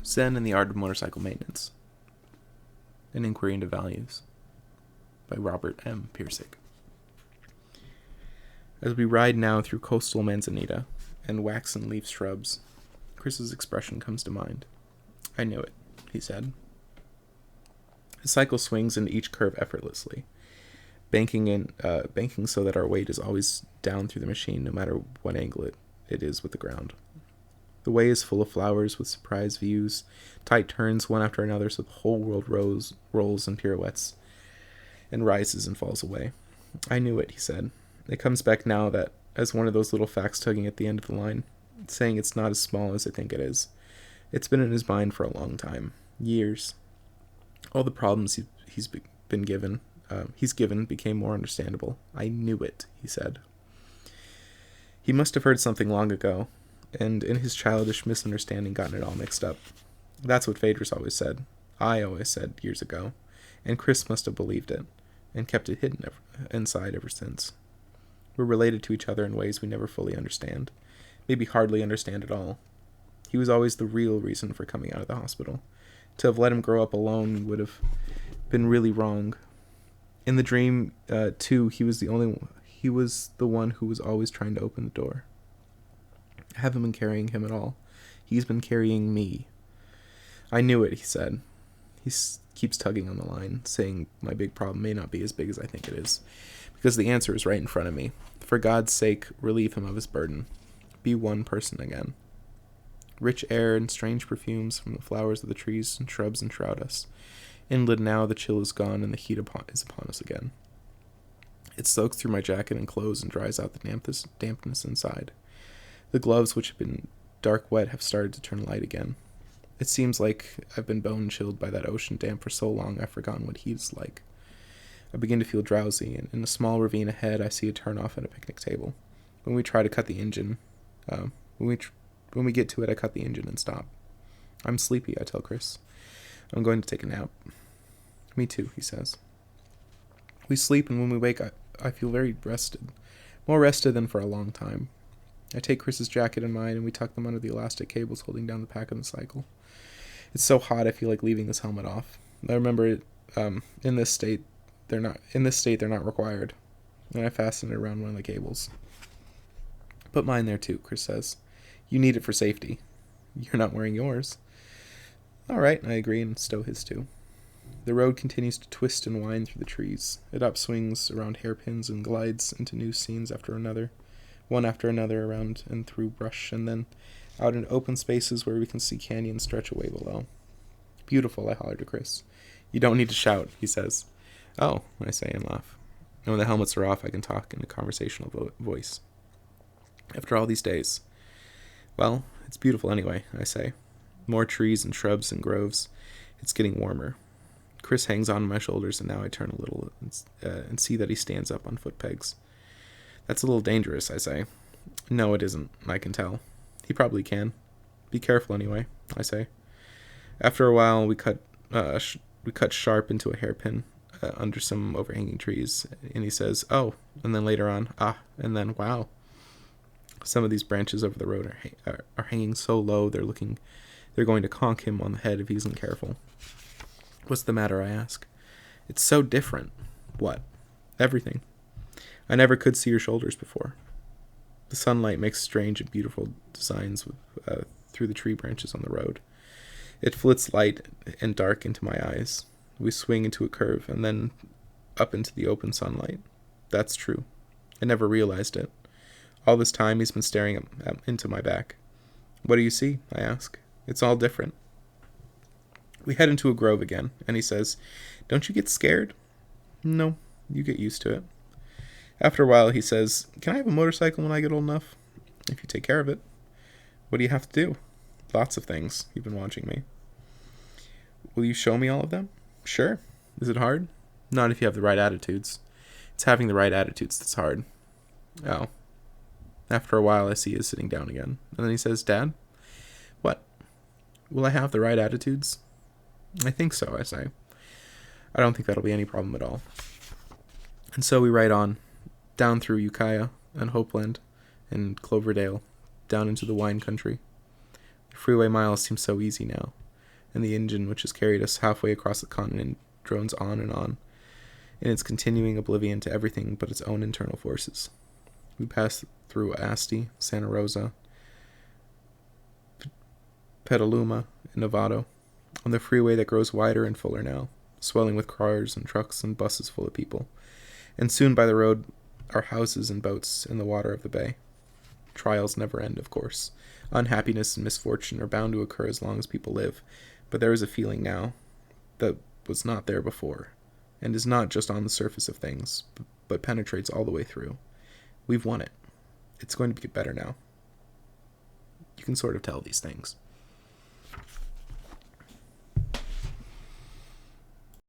Zen and the Art of Motorcycle Maintenance. An Inquiry into Values by Robert M. Piersick. As we ride now through coastal manzanita and waxen leaf shrubs, Chris's expression comes to mind. I knew it, he said. His cycle swings into each curve effortlessly, banking so that our weight is always down through the machine, no matter what angle it is with the ground. The way is full of flowers with surprise views, tight turns one after another, so the whole world rolls and pirouettes, and rises and falls away. I knew it, he said. It comes back now that as one of those little facts tugging at the end of the line, saying it's not as small as I think it is. It's been in his mind for a long time, years. All the problems he's given became more understandable. I knew it, he said. He must have heard something long ago, and in his childish misunderstanding gotten it all mixed up. That's what Phaedrus always said. I always said years ago, and Chris must have believed it, and kept it hidden inside ever since. We're related to each other in ways we never fully understand, maybe hardly understand at all. He was always the real reason for coming out of the hospital. To have let him grow up alone would have been really wrong. In the dream, too, he was the one who was always trying to open the door. I haven't been carrying him at all. He's been carrying me. I knew it, he said. He keeps tugging on the line, saying my big problem may not be as big as I think it is, because the answer is right in front of me. For God's sake, relieve him of his burden. Be one person again. Rich air and strange perfumes from the flowers of the trees and shrubs enshroud us. Inland now, the chill is gone and the heat is upon us again. It soaks through my jacket and clothes and dries out the dampness inside. The gloves, which have been dark wet, have started to turn light again. It seems like I've been bone-chilled by that ocean damp for so long I've forgotten what heat is like. I begin to feel drowsy, and in a small ravine ahead I see a turn-off at a picnic table. When we try to cut the engine, when we get to it, I cut the engine and stop. I'm sleepy, I tell Chris. I'm going to take a nap. Me too, he says. We sleep, and when we wake, I feel very rested. More rested than for a long time. I take Chris's jacket and mine, and we tuck them under the elastic cables holding down the pack of the cycle. It's so hot, I feel like leaving this helmet off. I remember in this state they're not required, and I fasten it around one of the cables. Put mine there too, Chris says. You need it for safety. You're not wearing yours. All right, I agree, and stow his too. The road continues to twist and wind through the trees. It upswings around hairpins and glides into new scenes one after another, around and through brush, and then out into open spaces where we can see canyons stretch away below. Beautiful, I holler to Chris. You don't need to shout, he says. Oh, I say and laugh. And when the helmets are off, I can talk in a conversational voice. After all these days. Well, it's beautiful anyway, I say. More trees and shrubs and groves. It's getting warmer. Chris hangs on my shoulders, and now I turn a little and see that he stands up on foot pegs. That's a little dangerous, I say. No, it isn't, I can tell. He probably can. Be careful anyway, I say. After a while, we cut sharp into a hairpin under some overhanging trees, and he says, oh, and then later on, and then wow. Some of these branches over the road are hanging so low they're going to conk him on the head if he isn't careful. What's the matter, I ask. It's so different. What? Everything. I never could see your shoulders before. The sunlight makes strange and beautiful designs through the tree branches on the road. It flits light and dark into my eyes. We swing into a curve and then up into the open sunlight. That's true. I never realized it. All this time he's been staring into my back. What do you see? I ask. It's all different. We head into a grove again, and he says, don't you get scared? No, you get used to it. After a while, he says, can I have a motorcycle when I get old enough? If you take care of it. What do you have to do? Lots of things. You've been watching me. Will you show me all of them? Sure. Is it hard? Not if you have the right attitudes. It's having the right attitudes that's hard. Oh. After a while, I see he is sitting down again. And then he says, Dad? What? Will I have the right attitudes? I think so, I say. I don't think that'll be any problem at all. And so we ride on, down through Ukiah and Hopeland and Cloverdale, down into the wine country. The freeway miles seem so easy now. and the engine which has carried us halfway across the continent drones on, in its continuing oblivion to everything but its own internal forces. We pass through Asti, Santa Rosa, Petaluma, and Novato, on the freeway that grows wider and fuller now, swelling with cars and trucks and buses full of people. And soon by the road are houses and boats in the water of the bay. Trials never end, of course. Unhappiness and misfortune are bound to occur as long as people live, but there is a feeling now that was not there before, and is not just on the surface of things, but penetrates all the way through. We've won it. It's going to get better now. You can sort of tell these things.